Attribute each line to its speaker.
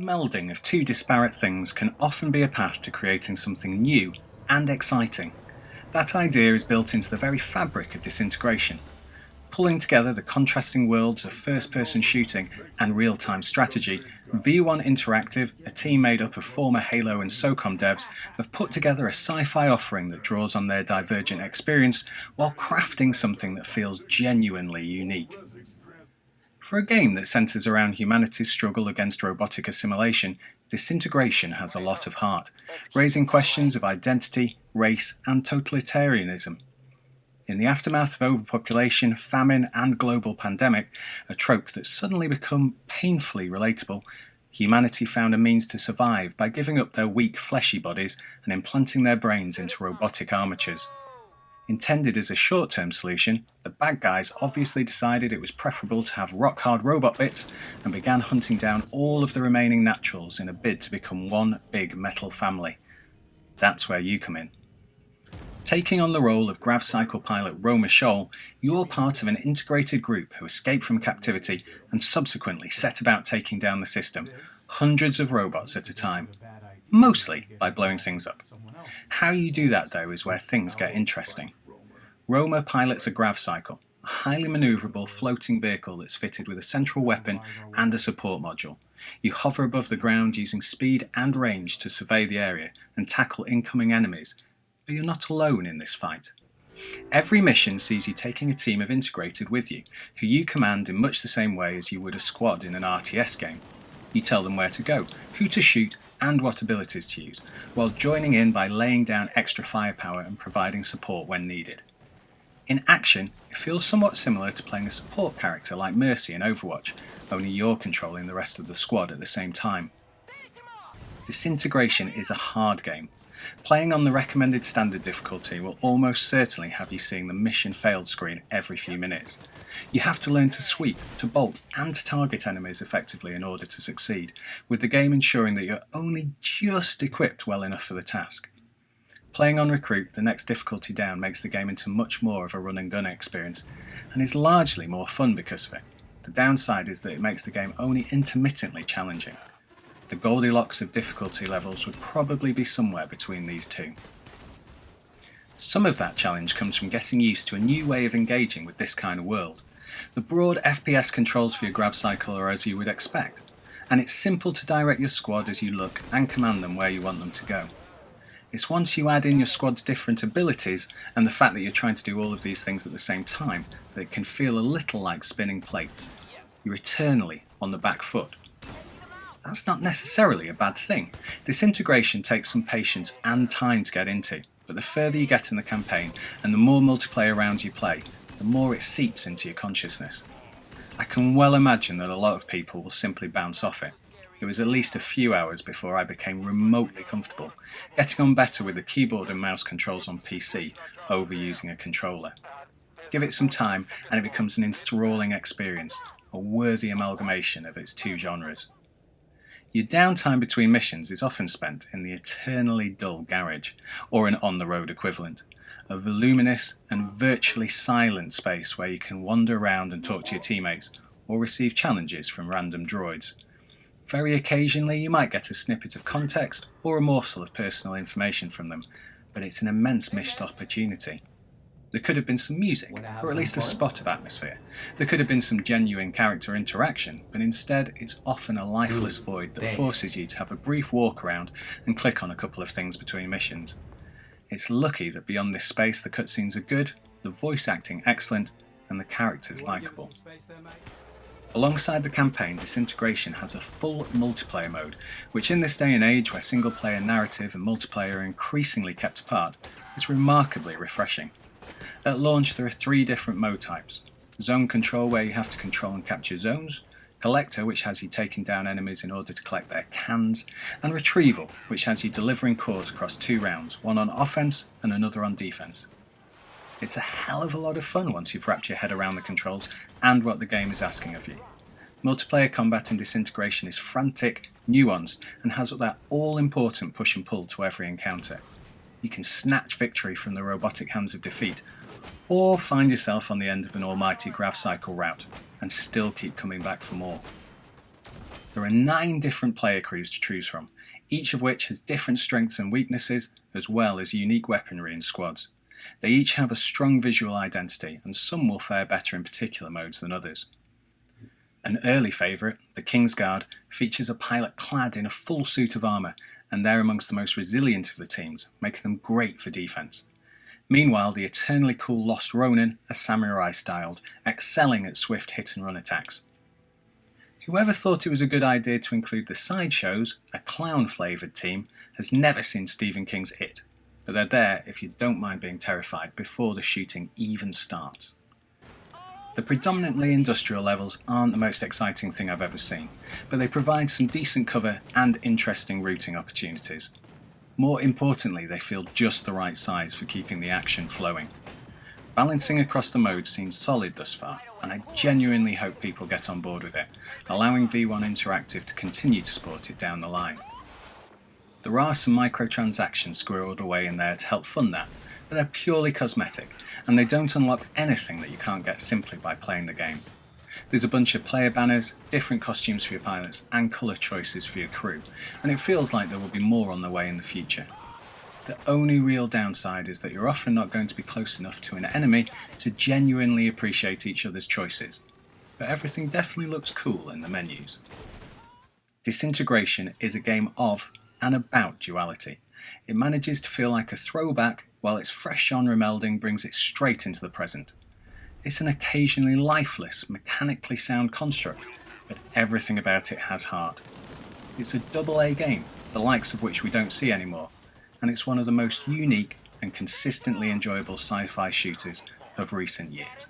Speaker 1: melding of two disparate things can often be a path to creating something new and exciting. That idea is built into the very fabric of Disintegration, pulling together the contrasting worlds of first-person shooting and real-time strategy. V1 Interactive, a team made up of former Halo and SOCOM devs, have put together a sci-fi offering that draws on their divergent experience while crafting something that feels genuinely unique. For a game that centres around humanity's struggle against robotic assimilation, Disintegration has a lot of heart, raising questions of identity, race, and totalitarianism. In the aftermath of overpopulation, famine, and global pandemic, a trope that's suddenly become painfully relatable, humanity found a means to survive by giving up their weak, fleshy bodies and implanting their brains into robotic armatures. Intended as a short-term solution, the bad guys obviously decided it was preferable to have rock-hard robot bits and began hunting down all of the remaining naturals in a bid to become one big metal family. That's where you come in. Taking on the role of GravCycle pilot Roma Scholl, you're part of an integrated group who escaped from captivity and subsequently set about taking down the system, hundreds of robots at a time, mostly by blowing things up. How you do that, though, is where things get interesting. Roma pilots a GravCycle, a highly manoeuvrable floating vehicle that's fitted with a central weapon and a support module. You hover above the ground using speed and range to survey the area and tackle incoming enemies, but you're not alone in this fight. Every mission sees you taking a team of Integrated with you, who you command in much the same way as you would a squad in an RTS game. You tell them where to go, who to shoot, and what abilities to use, while joining in by laying down extra firepower and providing support when needed. In action, it feels somewhat similar to playing a support character like Mercy in Overwatch, only you're controlling the rest of the squad at the same time. Disintegration is a hard game. Playing on the recommended standard difficulty will almost certainly have you seeing the mission failed screen every few minutes. You have to learn to sweep, to bolt, and to target enemies effectively in order to succeed, with the game ensuring that you're only just equipped well enough for the task. Playing on Recruit, the next difficulty down, makes the game into much more of a run and gun experience, and is largely more fun because of it. The downside is that it makes the game only intermittently challenging. The Goldilocks of difficulty levels would probably be somewhere between these two. Some of that challenge comes from getting used to a new way of engaging with this kind of world. The broad FPS controls for your GravCycle are as you would expect, and it's simple to direct your squad as you look and command them where you want them to go. It's once you add in your squad's different abilities and the fact that you're trying to do all of these things at the same time that it can feel a little like spinning plates. You're eternally on the back foot. That's not necessarily a bad thing. Disintegration takes some patience and time to get into, but the further you get in the campaign and the more multiplayer rounds you play, the more it seeps into your consciousness. I can well imagine that a lot of people will simply bounce off it. It was at least a few hours before I became remotely comfortable, getting on better with the keyboard and mouse controls on PC over using a controller. Give it some time and it becomes an enthralling experience, a worthy amalgamation of its two genres. Your downtime between missions is often spent in the eternally dull garage, or an on-the-road equivalent, a voluminous and virtually silent space where you can wander around and talk to your teammates, or receive challenges from random droids. Very occasionally you might get a snippet of context or a morsel of personal information from them, but it's an immense missed opportunity. There could have been some music, or at least a spot of atmosphere. There could have been some genuine character interaction, but instead it's often a lifeless void that forces you to have a brief walk around and click on a couple of things between missions. It's lucky that beyond this space the cutscenes are good, the voice acting excellent, and the characters likeable. Alongside the campaign, Disintegration has a full multiplayer mode, which in this day and age where single-player narrative and multiplayer are increasingly kept apart, is remarkably refreshing. At launch there are 3 different mode types: Zone Control, where you have to control and capture zones, Collector, which has you taking down enemies in order to collect their cans, and Retrieval, which has you delivering cores across 2 rounds, one on offense and another on defense. It's a hell of a lot of fun once you've wrapped your head around the controls and what the game is asking of you. Multiplayer combat in Disintegration is frantic, nuanced, and has that all-important push and pull to every encounter. You can snatch victory from the robotic hands of defeat, or find yourself on the end of an almighty GravCycle route, and still keep coming back for more. There are 9 different player crews to choose from, each of which has different strengths and weaknesses, as well as unique weaponry and squads. They each have a strong visual identity, and some will fare better in particular modes than others. An early favourite, the Kingsguard, features a pilot clad in a full suit of armour, and they're amongst the most resilient of the teams, making them great for defence. Meanwhile, the eternally cool Lost Ronin are samurai-styled, excelling at swift hit-and-run attacks. Whoever thought it was a good idea to include the Sideshows, a clown-flavoured team, has never seen Stephen King's It, but they're there if you don't mind being terrified before the shooting even starts. The predominantly industrial levels aren't the most exciting thing I've ever seen, but they provide some decent cover and interesting routing opportunities. More importantly, they feel just the right size for keeping the action flowing. Balancing across the modes seems solid thus far, and I genuinely hope people get on board with it, allowing V1 Interactive to continue to support it down the line. There are some microtransactions squirreled away in there to help fund that, but they're purely cosmetic, and they don't unlock anything that you can't get simply by playing the game. There's a bunch of player banners, different costumes for your pilots, and colour choices for your crew, and it feels like there will be more on the way in the future. The only real downside is that you're often not going to be close enough to an enemy to genuinely appreciate each other's choices, but everything definitely looks cool in the menus. Disintegration is a game of and about duality. It manages to feel like a throwback, while its fresh genre melding brings it straight into the present. It's an occasionally lifeless, mechanically sound construct, but everything about it has heart. It's a AA game, the likes of which we don't see anymore, and it's one of the most unique and consistently enjoyable sci-fi shooters of recent years.